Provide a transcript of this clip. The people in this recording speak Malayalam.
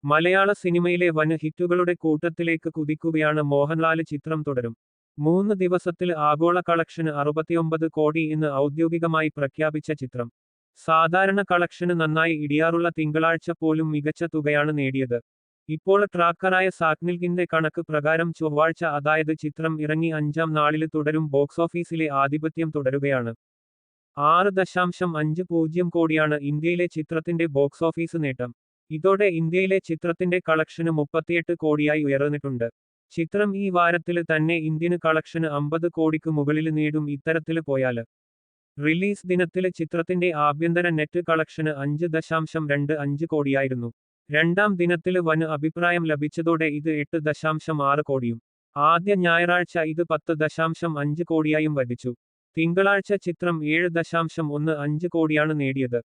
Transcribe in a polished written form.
മലയാള സിനിമയിലെ വൻ ഹിറ്റുകളുടെ കൂട്ടത്തിലേക്ക് കുതിക്കുകയാണ് മോഹൻലാല്. ചിത്രം തുടരും. 3 ദിവസത്തിൽ ആഗോള കളക്ഷന് 69 കോടി എന്ന് ഔദ്യോഗികമായി പ്രഖ്യാപിച്ച ചിത്രം. സാധാരണ കളക്ഷന് നന്നായി ഇടിയാറുള്ള തിങ്കളാഴ്ച പോലും മികച്ച തുകയാണ് നേടിയത്. ഇപ്പോൾ ട്രാക്കറായ സാക്നിൽകിന്റെ കണക്ക് പ്രകാരം ചൊവ്വാഴ്ച, അതായത് ചിത്രം ഇറങ്ങി 5-ാം നാളില് തുടരും ബോക്സോഫീസിലെ ആധിപത്യം തുടരുകയാണ്. 6.50 കോടിയാണ് ഇന്ത്യയിലെ ചിത്രത്തിന്റെ ബോക്സോഫീസ് നേട്ടം. ഇതോടെ ഇന്ത്യയിലെ ചിത്രത്തിന്റെ കളക്ഷന് 38 കോടിയായി ഉയർന്നിട്ടുണ്ട്. ചിത്രം ഈ വാരത്തില് തന്നെ ഇന്ത്യന് കളക്ഷന് 50 കോടിക്ക് മുകളില് നേടും. ഇത്തരത്തില് പോയാല് റിലീസ് ദിനത്തില് ചിത്രത്തിന്റെ ആഭ്യന്തര നെറ്റ് കളക്ഷന് 5.25 കോടിയായിരുന്നു. രണ്ടാം ദിനത്തില് വന് അഭിപ്രായം ലഭിച്ചതോടെ ഇത് 8.6 കോടിയും, ആദ്യ ഞായറാഴ്ച ഇത് 10.5 കോടിയായും വർദ്ധിച്ചു. തിങ്കളാഴ്ച ചിത്രം 7.15 കോടിയാണ് നേടിയത്.